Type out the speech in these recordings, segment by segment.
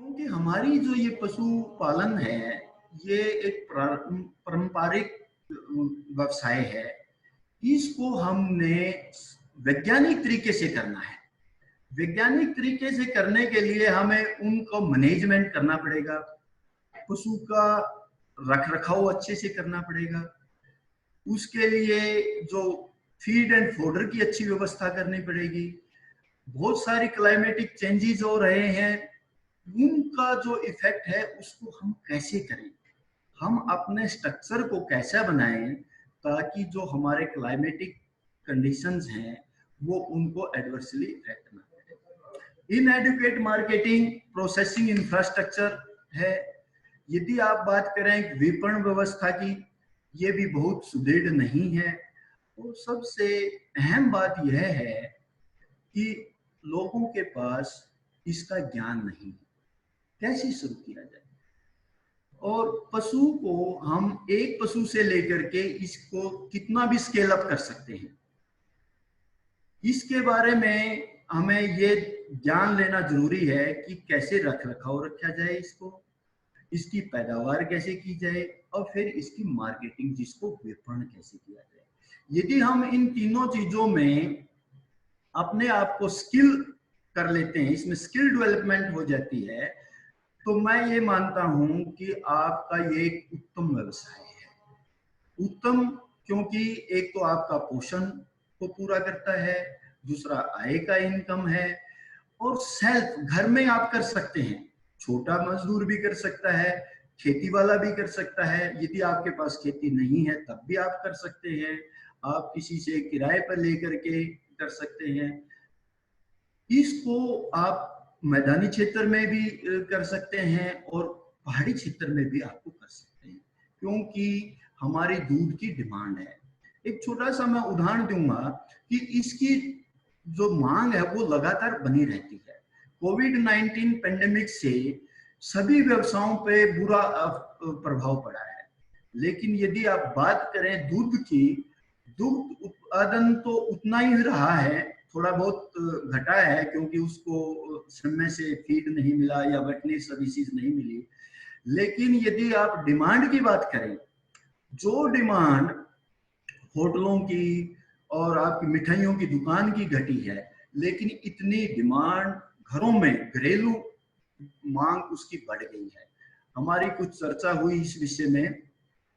क्योंकि हमारी जो ये पशु पालन है, ये एक पारंपरिक व्यवसाय है। इसको हमने वैज्ञानिक तरीके से करना है। वैज्ञानिक तरीके से करने के लिए हमें उनको मैनेजमेंट करना पड़ेगा, पशु का रख रखाव अच्छे से करना पड़ेगा। उसके लिए जो फीड एंड फोडर की अच्छी व्यवस्था करनी पड़ेगी। बहुत सारी क्लाइमेटिक चेंजेस हो रहे हैं, उनका जो इफेक्ट है उसको हम कैसे करें, हम अपने स्ट्रक्चर को कैसा बनाएं ताकि जो हमारे क्लाइमेटिक कंडीशंस हैं वो उनको एडवर्सली इफेक्ट ना करें। इनएडुकेट मार्केटिंग प्रोसेसिंग इंफ्रास्ट्रक्चर है। यदि आप बात करें विपणन व्यवस्था की, ये भी बहुत सुदृढ़ नहीं है। और सबसे अहम बात यह है कि लोगों के पास इसका ज्ञान नहीं है, कैसे शुरू किया जाए। और पशु को हम एक पशु से लेकर के इसको कितना भी स्केल अप कर सकते हैं, इसके बारे में हमें ये ज्ञान लेना जरूरी है कि कैसे रख रखाव रखा जाए इसको, इसकी पैदावार कैसे की जाए और फिर इसकी मार्केटिंग जिसको विपणन कैसे किया जाए। यदि हम इन तीनों चीजों में अपने आप को स्किल कर लेते हैं, इसमें स्किल डेवलपमेंट हो जाती है, तो मैं ये मानता हूं कि आपका ये एक उत्तम व्यवसाय है। उत्तम क्योंकि एक तो आपका पोषण को पूरा करता है, दूसरा आय का इनकम है, और सेल्फ घर में आप कर सकते हैं। छोटा मजदूर भी कर सकता है, खेती वाला भी कर सकता है। यदि आपके पास खेती नहीं है तब भी आप कर सकते हैं। आप किसी से किराए पर लेकर के कर सकते हैं। इसको आप मैदानी क्षेत्र में भी कर सकते हैं और पहाड़ी क्षेत्र में भी आपको कर सकते हैं, क्योंकि हमारी दूध की डिमांड है। एक छोटा सा मैं उदाहरण दूंगा कि इसकी जो मांग है वो लगातार बनी रहती है। कोविड-19 पेंडेमिक से सभी व्यवसायों पे बुरा प्रभाव पड़ा है, लेकिन यदि आप बात करें दूध की, दुग्ध उत्पादन तो उतना ही रहा है, थोड़ा बहुत घटा है क्योंकि उसको समय से फीड नहीं मिला या वेटनरी सर्विसेज नहीं मिली। लेकिन यदि आप डिमांड की बात करें, जो डिमांड होटलों की और आपकी मिठाइयों की दुकान की घटी है, लेकिन इतनी डिमांड घरों में घरेलू मांग उसकी बढ़ गई है। हमारी कुछ चर्चा हुई इस विषय में,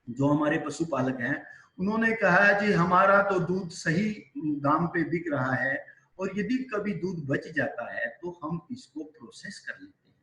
जो हमारे पशुपालक हैं उन्होंने कहा जी हमारा तो दूध सही दाम पे बिक रहा है और यदि कभी दूध बच जाता है तो हम इसको प्रोसेस कर लेते हैं।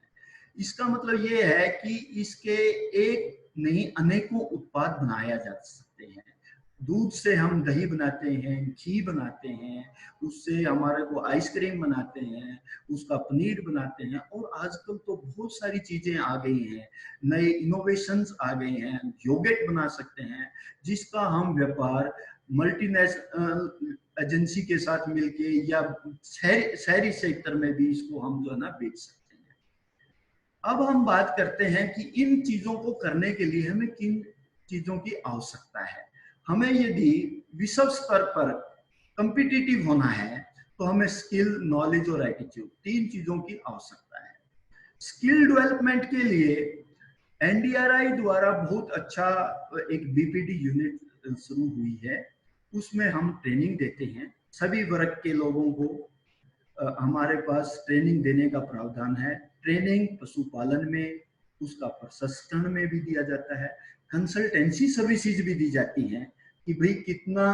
इसका मतलब ये है कि इसके एक नहीं अनेकों उत्पाद बनाया जा सकते हैं। दूध से हम दही बनाते हैं, घी बनाते हैं, उससे हमारे को आइसक्रीम बनाते हैं, उसका पनीर बनाते हैं, और आजकल तो बहुत सारी चीजें आ गई हैं, नए इनोवेशंस आ गए हैं। योगर्ट बना सकते हैं जिसका हम व्यापार मल्टीनेशनल एजेंसी के साथ मिलके या शहरी सेक्टर में भी इसको हम जो है ना बेच सकते हैं। अब हम बात करते हैं कि इन चीजों को करने के लिए हमें किन चीजों की आवश्यकता है। हमें यदि विश्व स्तर पर कॉम्पिटिटिव होना है तो हमें स्किल, नॉलेज और एटीट्यूड, तीन चीजों की आवश्यकता है। स्किल डेवलपमेंट के लिए एनडीआरआई द्वारा बहुत अच्छा एक बीपीडी यूनिट शुरू हुई है। उसमें हम ट्रेनिंग देते हैं सभी वर्ग के लोगों को। हमारे पास ट्रेनिंग देने का प्रावधान है। ट्रेनिंग पशुपालन में, उसका प्रशिक्षण में भी दिया जाता है, कंसल्टेंसी सर्विसेज भी दी जाती हैं कि भाई कितना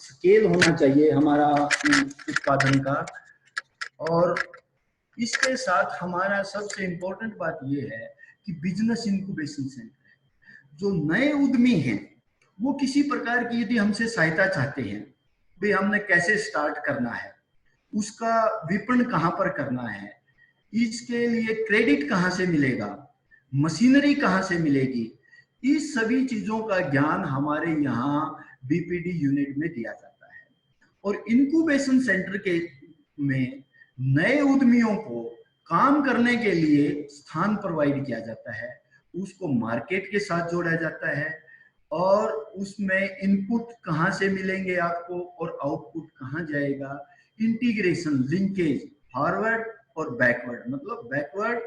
स्केल होना चाहिए हमारा उत्पादन का। और इसके साथ हमारा सबसे इम्पोर्टेंट बात यह है कि बिजनेस इंक्यूबेशन सेंटर है। जो नए उद्यमी हैं वो किसी प्रकार की यदि हमसे सहायता चाहते हैं, भाई हमने कैसे स्टार्ट करना है, उसका विपणन कहाँ पर करना है, इसके लिए क्रेडिट कहाँ से मिलेगा, मशीनरी कहाँ से मिलेगी, इस सभी चीजों का ज्ञान हमारे यहाँ बीपीडी यूनिट में दिया जाता है। और इंक्यूबेशन सेंटर के में नए उद्यमियों को काम करने के लिए स्थान प्रोवाइड किया जाता है, उसको मार्केट के साथ जोड़ा जाता है, और उसमें इनपुट कहाँ से मिलेंगे आपको और आउटपुट कहाँ जाएगा, इंटीग्रेशन, लिंकेज, फॉरवर्ड और बैकवर्ड। मतलब बैकवर्ड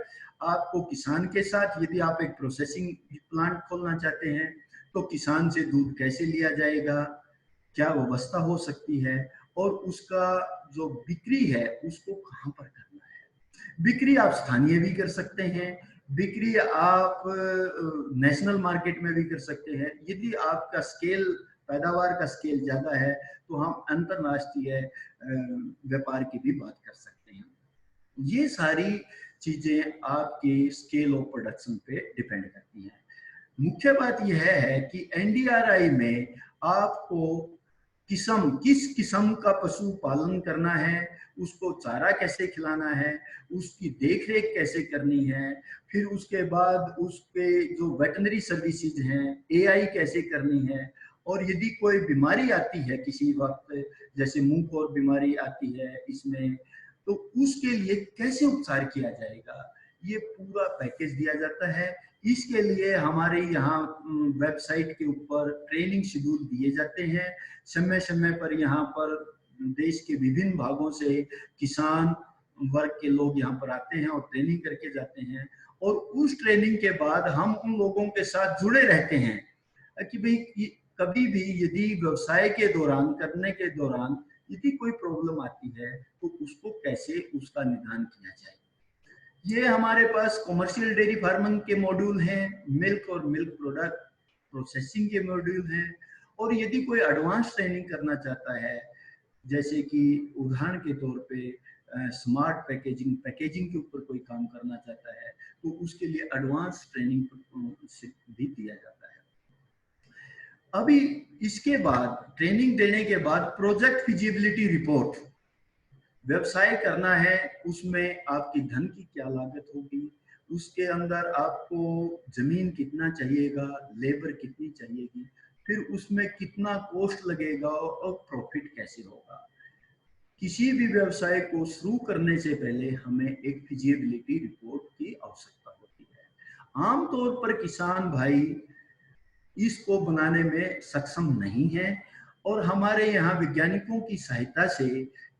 आपको किसान के साथ, यदि आप एक प्रोसेसिंग प्लांट खोलना चाहते हैं तो किसान से दूध कैसे लिया जाएगा, क्या व्यवस्था हो सकती है, और उसका जो बिक्री है उसको कहाँ पर करना है। बिक्री आप स्थानीय भी कर सकते हैं, बिक्री आप नेशनल मार्केट में भी कर सकते हैं। यदि आपका स्केल, पैदावार का स्केल ज्यादा है तो हम अंतरराष्ट्रीय व्यापार की भी बात कर सकते हैं। ये सारी चीजें आपके स्केल ऑफ प्रोडक्शन पे डिपेंड करती हैं। मुख्य बात यह है कि एनडीआरआई में आपको किस किस्म का पशु पालन करना है, उसको चारा कैसे खिलाना है, उसकी देखरेख कैसे करनी है, फिर उसके बाद उसके जो वेटनरी सर्विसेज हैं, एआई कैसे करनी है, और यदि कोई बीमारी आती है किसी वक्त, जैसे मुंह और बीमारी आती है इसमें, तो उसके लिए कैसे उपचार किया जाएगा, ये पूरा पैकेज दिया जाता है। इसके लिए हमारे यहाँ वेबसाइट के ऊपर ट्रेनिंग शेड्यूल दिए जाते हैं। समय समय पर यहाँ पर देश के विभिन्न भागों से किसान वर्ग के लोग यहाँ पर आते हैं और ट्रेनिंग करके जाते हैं, और उस ट्रेनिंग के बाद हम उन लोगों के साथ जुड़े रहते हैं कि भाई कभी भी यदि व्यवसाय के दौरान, करने के दौरान यदि कोई प्रॉब्लम आती है तो उसको कैसे उसका निदान किया जाए। ये हमारे पास कॉमर्शियल डेयरी फार्मिंग के मॉड्यूल हैं, मिल्क और मिल्क प्रोडक्ट प्रोसेसिंग के मॉड्यूल हैं, और यदि कोई एडवांस ट्रेनिंग करना चाहता है, जैसे कि उदाहरण के तौर पे स्मार्ट पैकेजिंग के ऊपर कोई काम करना चाहता है, तो उसके लिए एडवांस ट्रेनिंग भी दिया जाता है। अभी इसके बाद, ट्रेनिंग देने के बाद प्रोजेक्ट फिजिबिलिटी रिपोर्ट, व्यवसाय करना है उसमें आपकी धन की क्या लागत होगी, उसके अंदर आपको जमीन कितना चाहिएगा, लेबर कितनी चाहिएगी, फिर उसमें कितना कॉस्ट लगेगा और प्रॉफिट कैसे होगा। किसी भी व्यवसाय को शुरू करने से पहले हमें एक फिजिबिलिटी रिपोर्ट की आवश्यकता होती है। आमतौर पर किसान भाई इसको बनाने में सक्षम नहीं है, और हमारे यहाँ वैज्ञानिकों की सहायता से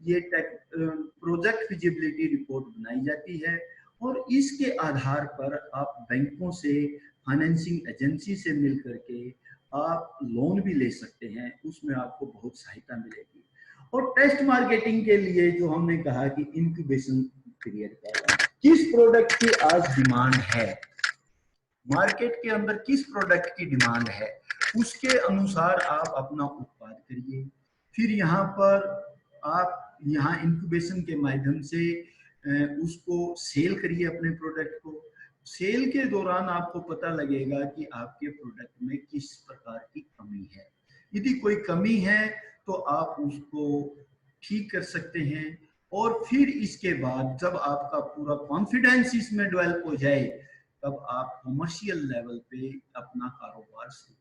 ये प्रोजेक्ट फिजिबिलिटी रिपोर्ट बनाई जाती है, और इसके आधार पर आप बैंकों से, फाइनेंसिंग एजेंसी से मिल करके आप लोन भी ले सकते हैं, उसमें आपको बहुत सहायता मिलेगी। और टेस्ट मार्केटिंग के लिए जो हमने कहा कि इंक्यूबेशन पीरियड का, किस प्रोडक्ट की आज डिमांड है, मार्केट के अंदर किस प्रोडक्ट की डिमांड है, उसके अनुसार आप अपना उत्पाद करिए। फिर यहाँ पर आप यहाँ इंक्यूबेशन के माध्यम से उसको सेल करिए अपने प्रोडक्ट को। सेल के दौरान आपको पता लगेगा कि आपके प्रोडक्ट में किस प्रकार की कमी है। यदि कोई कमी है तो आप उसको ठीक कर सकते हैं, और फिर इसके बाद जब आपका पूरा कॉन्फिडेंस इसमें डेवलप हो जाए, तब आप कमर्शियल लेवल पे अपना कारोबार शुरू